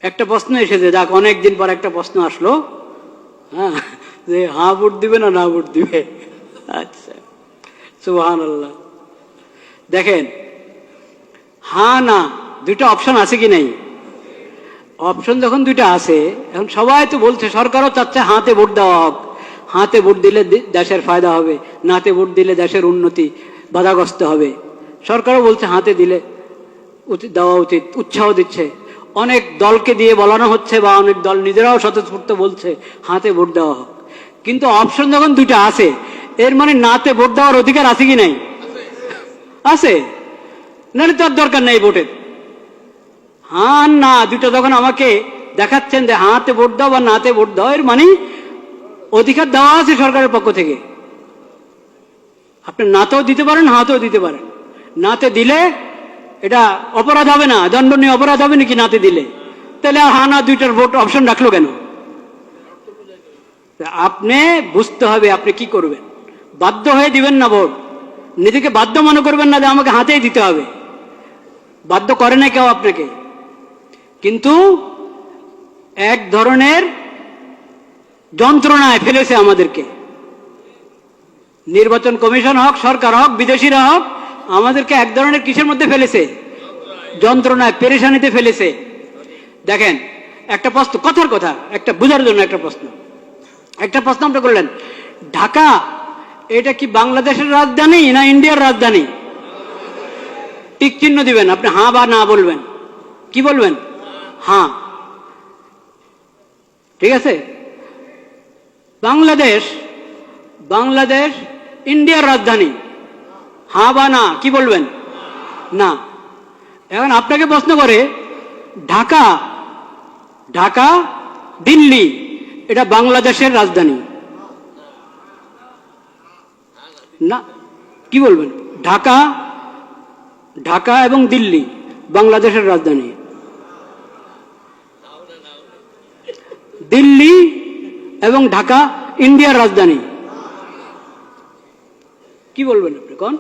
একটা প্রশ্ন এসেছে, যাক অনেকদিন পর একটা প্রশ্ন আসলো, হ্যাঁ, যে হ্যাঁ ভোট দিবে না ভোট দিবে। আচ্ছা, সুবহানাল্লাহ। দেখেন, হ্যাঁ না দুইটা অপশন আছে কি নাই? অপশন যখন দুইটা আছে, এখন সবাই তো বলছে, সরকারও চাচ্ছে হাতে ভোট দেওয়া হোক, হাতে ভোট দিলে দেশের ফায়দা হবে, নাতে ভোট দিলে দেশের উন্নতি বাধাগ্রস্ত হবে। সরকারও বলছে হাতে দিলে দেওয়া উচিত, উৎসাহ দিচ্ছে। অনেক দলকে দিয়ে বলানো হচ্ছে, বা অনেক দল নিজেরাও স্বতঃস্ফূর্ত বলছে হাতে ভোট দেওয়া হোক। কিন্তু অপশন যখন দুইটা আছে, এর মানে নাতে ভোট দেওয়ার অধিকার আছে কি নাই? আছে, নাহলে তো আর দরকার নেই ভোটের। হ্যাঁ না দুইটা যখন আমাকে দেখাচ্ছেন যে হাতে ভোট দাও বা নাতে ভোট দাও, এর মানে অধিকার দেওয়া আছে সরকারের পক্ষ থেকে। আপনি নাতেও দিতে পারেন, হাতেও দিতে পারেন। নাতে দিলে এটা অপরাধ হবে না, দণ্ডনীয় অপরাধ হবে নাকি নাতে দিলে? তাহলে হ্যাঁ না দুইটার ভোট অপশন রাখলো কেন? আপনি বুঝতে হবে আপনি কি করবেন। বাধ্য হয়ে দিবেন না ভোট, নিজেকে বাধ্য মনে করবেন না যে আমাকে হাতেই দিতে হবে। বাধ্য করে না কেউ আপনাকে, কিন্তু এক ধরনের যন্ত্রণায় ফেলেছে আমাদেরকে। নির্বাচন কমিশন হোক, সরকার হোক, বিদেশিরা হোক, আমাদেরকে এক ধরনের কিসের মধ্যে ফেলেছে? যন্ত্রণায়, পেরেশানিতে ফেলেছে। দেখেন, একটা প্রশ্ন, কথার কথা, একটা বোঝার জন্য একটা প্রশ্ন আপনি করলেন, ঢাকা এটা কি বাংলাদেশের রাজধানী না ইন্ডিয়ার রাজধানী? টিক চিহ্ন দিবেন, আপনি হ্যাঁ বা না বলবেন। কি বলবেন? হ্যাঁ। ঠিক আছে, বাংলাদেশ ইন্ডিয়ার রাজধানী, হ্যাঁ বা না, কি বলবেন? না। এখন আপনাকে প্রশ্ন করে, ঢাকা দিল্লি এটা বাংলাদেশের রাজধানী না, কি বলবেন? ঢাকা এবং দিল্লি বাংলাদেশের রাজধানী, দিল্লি এবং ঢাকা ইন্ডিয়ার রাজধানী, কি বলবেন আপনি কোন?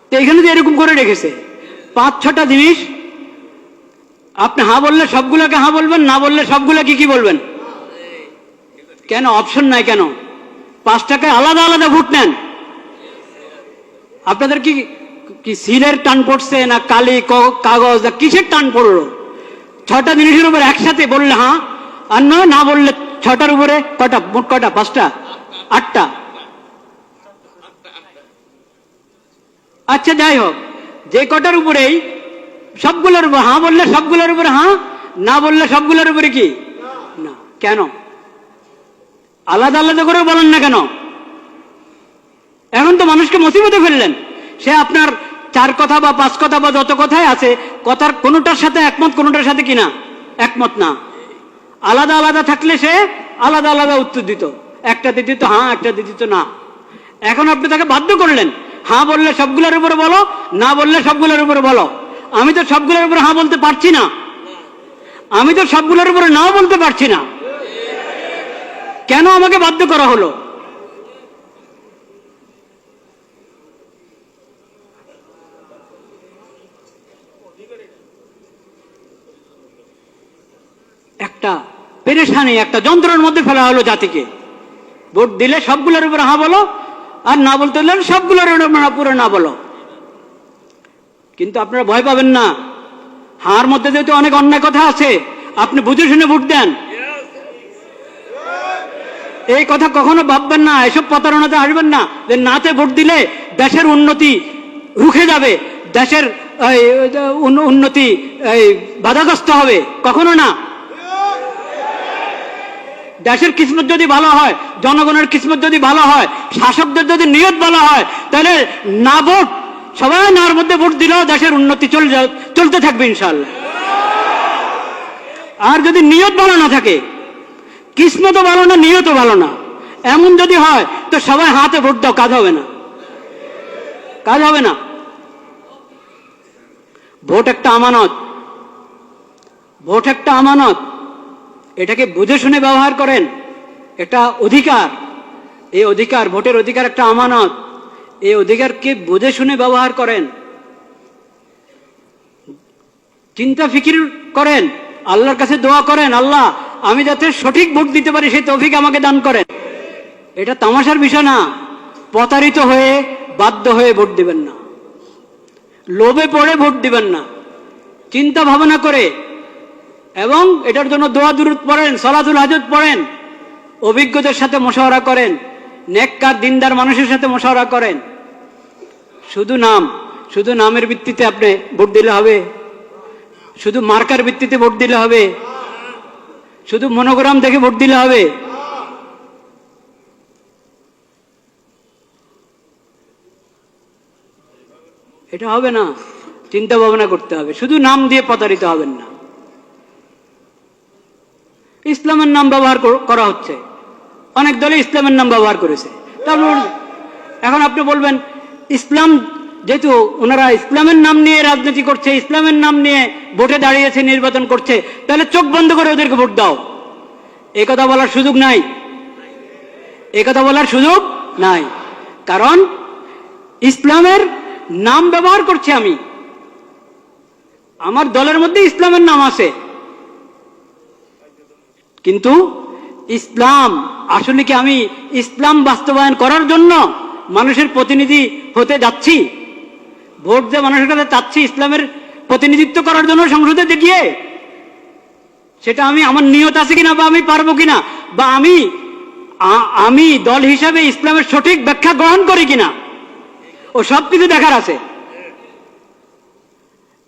তো এখানে যে এরকম করে রেখেছে 5-6টা জিনিস, আপনি হ্যাঁ বললে সবগুলোকে হ্যাঁ বলবেন, না বললে সবগুলোকে কি বলবেন? কেন অপশন নাই কেন? 5 টাকায় আলাদা আলাদা ভোট নেন। আপনাদের কি সিলের টান পড়ছে না কালি কাগজ না কিসের টান পড়লো? 6টা জিনিসের উপর একসাথে বললে হ্যাঁ, আর না বললে 6টার উপরে কটা, মোট কটা? 5টা, 8টা। আচ্ছা যাই হোক, যে কটার উপরেই সবগুলোর উপর হ্যাঁ বললে সবগুলোর উপরে হ্যাঁ, না বললে সবগুলোর উপরে কি না? কেন আলাদা আলাদা করে বলেন না কেন? এখন তো মানুষকে মুসিবতে ফেললেন। সে আপনার 4 কথা বা 5 কথা বা যত কথাই আছে, কথার কোনোটার সাথে একমত, কোনোটার সাথে কিনা একমত না। আলাদা আলাদা থাকলে সে আলাদা আলাদা উত্তর দিত, একটাতে দিত হ্যাঁ, একটাতে দিত না। এখন আপনি তাকে বাধ্য করলেন, হ্যাঁ বললে সবগুলোর উপরে বলো, না বললে সবগুলোর উপরে বলো। আমি তো সবগুলোর উপরে হ্যাঁ বলতে পারছি না, আমি তো সবগুলোর উপরে নাও বলতে পারছি না। কেন আমাকে বাধ্য করা হলো? একটা পেরেশানি, একটা যন্ত্রণার মধ্যে ফেলা হলো জাতিকে। ভোট দিলে সবগুলোর উপরে হ্যাঁ বলো, আর না বলতে হলে সবগুলোর পুরো না বলো। কিন্তু আপনারা ভয় পাবেন না, হার মধ্যে যেহেতু অনেক অন্যায় কথা আছে, আপনি বুঝে শুনে ভোট দেন। এই কথা কখনো ভাববেন না, এসব প্রতারণাতে আসবেন না যে নাতে ভোট দিলে দেশের উন্নতি রুখে যাবে, দেশের উন্নতি বাধাগ্রস্ত হবে, কখনো না। দেশের কিসমত যদি ভালো হয়, জনগণের কিসমত যদি ভালো হয়, শাসকদের যদি নিয়ত ভালো হয়, তাহলে না ভোট, সবাই নার মধ্যে ভোট দিলেও দেশের উন্নতি চলতে থাকবে ইনশাআল্লাহ। আর যদি নিয়ত ভালো না থাকে, কিসমতও ভালো না, নিয়তও ভালো না, এমন যদি হয়, তো সবাই হাতে ভোট দাও, কাজ হবে না, কাজ হবে না। ভোট একটা আমানত, ভোট একটা আমানত, এটাকে বুঝে শুনে ব্যবহার করেন। এটা অধিকার, এই অধিকার, ভোটের অধিকার একটা আমানত, এই অধিকারকে বুঝে শুনে ব্যবহার করেন, চিন্তা ফিকির করেন, আল্লাহর কাছে দোয়া করেন, আল্লাহ আমি যাতে সঠিক ভোট দিতে পারি সেই তৌফিক আমাকে দান করেন। এটা তামাশার বিষয় না। প্রতারিত হয়ে বাধ্য হয়ে ভোট দিবেন না, লোভে পড়ে ভোট দিবেন না, চিন্তা ভাবনা করে, এবং এটার জন্য দোয়া দুরূদ পড়েন, সালাতুল হাজত পড়েন, অভিজ্ঞদের সাথে মশওয়ারা করেন, নেককার দিনদার মানুষের সাথে মশওয়ারা করেন। শুধু নামের ভিত্তিতে আপনি ভোট দিলে হবে? শুধু মার্কার ভিত্তিতে ভোট দিলে হবে? শুধু মনোগ্রাম দেখে ভোট দিলে হবে? এটা হবে না। চিন্তা ভাবনা করতে হবে। শুধু নাম দিয়ে প্রতারিত হবেন না। ইসলামের নাম ব্যবহার করা হচ্ছে, অনেক দলে ইসলামের নাম ব্যবহার করেছে। তারপর এখন আপনি বলবেন ইসলাম, যেহেতু ওনারা ইসলামের নাম নিয়ে রাজনীতি করছে, ইসলামের নাম নিয়ে ভোটে দাঁড়িয়েছে, নির্বাচন করছে, তাহলে চোখ বন্ধ করে ওদেরকে ভোট দাও। এই কথা বলার সুযোগ নাই, এই কথা বলার সুযোগ নাই। কারণ ইসলামের নাম ব্যবহার করছি আমি, আমার দলের মধ্যে ইসলামের নাম আছে, কিন্তু ইসলাম আসলে কি আমি ইসলাম বাস্তবায়ন করার জন্য মানুষের প্রতিনিধি হতে যাচ্ছি? ভোট যে মানুষের কাছে চাচ্ছি ইসলামের প্রতিনিধিত্ব করার জন্য সংসদে গিয়ে, সেটা আমি আমার নিয়ত আছে কিনা, বা আমি পারবো কিনা, বা আমি দল হিসাবে ইসলামের সঠিক ব্যাখ্যা গ্রহণ করি কিনা, ও সবকিছু দেখার আছে।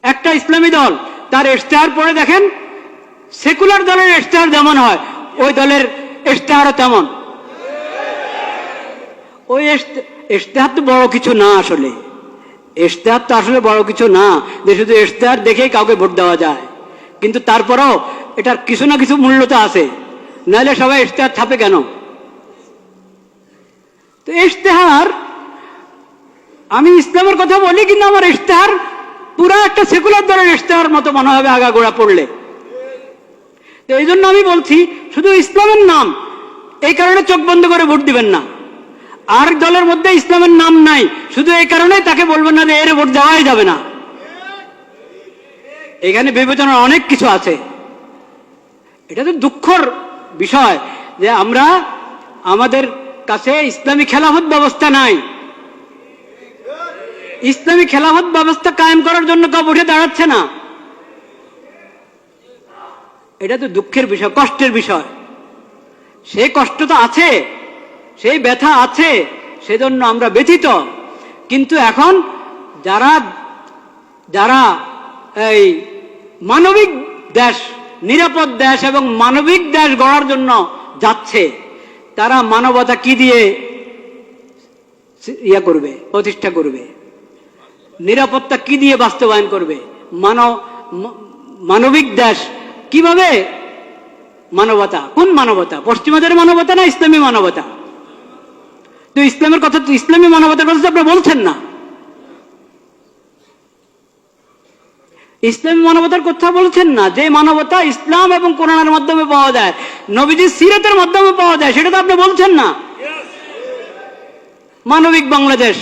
একটা ইসলামী দল তার ইশতেহার পড়ে দেখেন, সেকুলার দলের ইশতেহার যেমন হয় ওই দলের ইশতেহারও তেমন। ওই ইশতেহার তো বড় কিছু না, আসলে ইশতেহার তো আসলে বড় কিছু না যে শুধু ইশতেহার দেখেই কাউকে ভোট দেওয়া যায়। কিন্তু তারপরেও এটার কিছু না কিছু মূল্য তো আছে, নাহলে সবাই ইশতেহার ছাপে কেন? তো ইশতেহার, আমি ইসলামের কথা বলি কিন্তু আমার ইশতেহার পুরা একটা সেকুলার দলের ইশতেহার মতো মনে হবে আগাগোড়া পড়লে। তো এই জন্য আমি বলছি শুধু ইসলামের নাম, এই কারণে চোখ বন্ধ করে ভোট দিবেন না। আর দলের মধ্যে ইসলামের নাম নাই, শুধু এই কারণে তাকে বলবেন না যে এর ভোট দেওয়াই যাবে না। এখানে বিবেচনার অনেক কিছু আছে। এটা তো দুঃখের বিষয় যে আমরা, আমাদের কাছে ইসলামী খেলাফত ব্যবস্থা নাই। ইসলামী খেলাফত ব্যবস্থা কায়েম করার জন্য কেউ উঠে দাঁড়াচ্ছে না। এটা তো দুঃখের বিষয়, কষ্টের বিষয়। সেই কষ্ট তো আছে, সেই ব্যথা আছে, সেজন্য আমরা ব্যথিত। কিন্তু এখন যারা যারা এই মানবিক দেশ, নিরাপদ দেশ এবং মানবিক দেশ গড়ার জন্য যাচ্ছে, তারা মানবতা কি দিয়ে করবে, প্রতিষ্ঠা করবে? নিরাপত্তা কি দিয়ে বাস্তবায়ন করবে? মানবিক দেশ কিভাবে? মানবতা, কোন মানবতা? পশ্চিমাদের মানবতা না ইসলামী মানবতা? তো ইসলামের কথা, তো ইসলামী মানবতার কথা তো আপনি বলছেন না। ইসলামী মানবতার কথা বলছেন না। যে মানবতা ইসলাম এবং কোরআনের মাধ্যমে পাওয়া যায়, নবীজির সিরাতের মাধ্যমে পাওয়া যায়, সেটা তো আপনি বলছেন না। মানবিক বাংলাদেশ,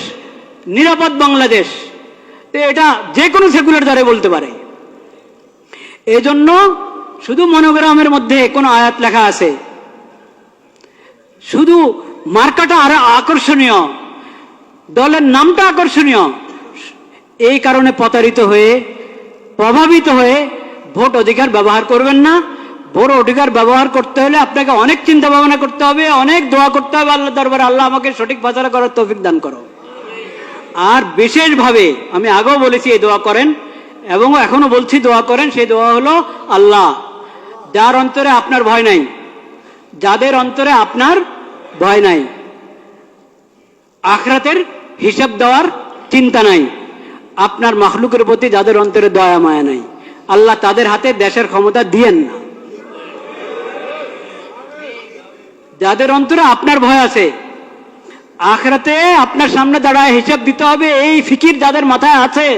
নিরাপদ বাংলাদেশ, এটা যে কোনো সেকুলার দ্বারা বলতে পারে। এজন্য শুধু মনোগ্রামের মধ্যে কোনো আয়াত লেখা আছে, শুধু মার্কাটা আরো আকর্ষণীয়, দলের নামটা আকর্ষণীয়, এই কারণে প্রতারিত হয়ে, প্রভাবিত হয়ে ভোট অধিকার ব্যবহার করবেন না। ভোট অধিকার ব্যবহার করতে হলে আপনাকে অনেক চিন্তা ভাবনা করতে হবে, অনেক দোয়া করতে হবে আল্লাহ দরবারে, আল্লাহ আমাকে সঠিক ফয়সালা করার তৌফিক দান করো। আর বিশেষভাবে আমি আগেও বলেছি এই দোয়া করেন, এবং এখনো বলছি দোয়া করেন। সেই দোয়া হলো, আল্লাহ যার অন্তরে আপনার ভয় নাই, যাদের অন্তরে আপনার ভয় নাই, আখিরাতের হিসাব দেওয়ার চিন্তা নাই, আপনার মাখলুকের প্রতি যাদের অন্তরে দয়া মায়া নাই, আল্লাহ তাদের হাতে দেশের ক্ষমতা দিয়েন না। যাদের অন্তরে আপনার ভয় আছে, আখিরাতে আপনার সামনে দাঁড়ায় হিসাব দিতে হবে, এই ফিকির যাদের মাথায় আছে,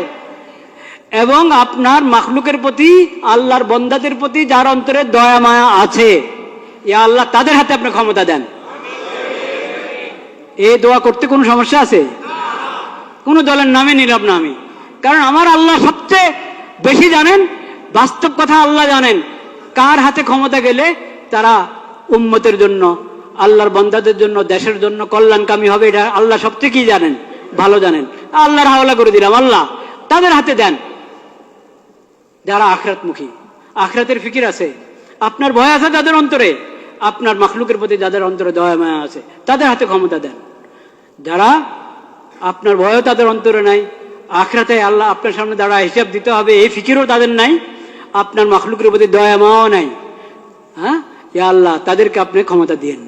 এবং আপনার মাখলুকের প্রতি, আল্লাহর বন্দাদের প্রতি যার অন্তরে দয়া মায়া আছে, ইয়া আল্লাহ তাদের হাতে আপনি ক্ষমতা দেন। এই দোয়া করতে কোনো সমস্যা আছে? কোনো দলের নামে নিলাম না আমি, কারণ আমার আল্লাহ সবচেয়ে বেশি জানেন, বাস্তব কথা আল্লাহ জানেন কার হাতে ক্ষমতা গেলে তারা উম্মতের জন্য, আল্লাহর বান্দাদের জন্য, দেশের জন্য কল্যাণকামী হবে, এটা আল্লাহ সবচেয়ে কি জানেন, ভালো জানেন। আল্লাহর হাওলা করে দিলাম, আল্লাহ তাদের হাতে দেন যারা আখিরাতমুখী, আখিরাতের ফিকির আছে, আপনার ভয় আছে যাদের অন্তরে, আপনার মাখলুকের প্রতি যাদের অন্তরে দয়া মায়া আছে, তাদের হাতে ক্ষমতা দেন। যারা আপনার ভয়ও তাদের অন্তরে নাই, আখিরাতে আল্লাহ আপনার সামনে দাঁড়া হিসাব দিতে হবে এই ফিকিরও তাদের নাই, আপনার মাখলুকের প্রতি দয়া মায়াও নাই, হ্যাঁ, ইয়া আল্লাহ তাদেরকে আপনি ক্ষমতা দিয়েন না।